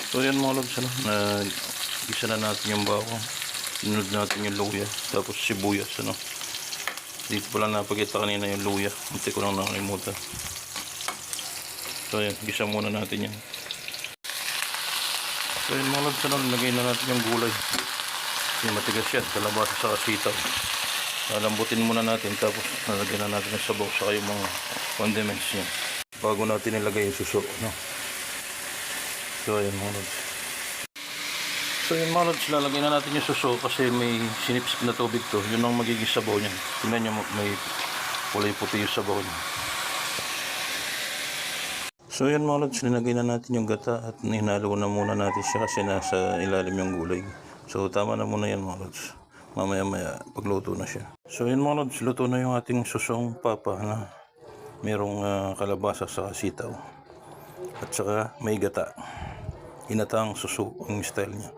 So yan mga lods, ano, na gisa na natin yung bawang. Sinunod natin yung luya, tapos sibuyas, ano. Dito pala napagkita kanina yung luya, hindi ko lang nakalimutan. So yan, gisa muna natin yan. So yan mga lods, ano, lagay na natin yung gulay. Yung matigas yan, kalabasa sa sitaw. Lambutin muna natin, tapos nalagyan na natin yung sabaw saka yung mga condiments niya bago natin ilagay yung suso, no? So ayan mga lods. So yun mga lods, lalagyan na natin yung suso kasi may sinipsip na tubig to. Yun ang magiging sabaw niya. Tingnan nyo, may kulay puti yung sabaw niya. So yun mga lods, linagay na natin yung gata at hinalo na muna natin siya kasi nasa ilalim yung gulay. So tama na muna yan mga lods. Mamaya maya pagluto na siya. So yun mga lods, luto na yung ating susong papa na merong kalabasa sa sitaw at saka may gata. Inatang suso ang style niya.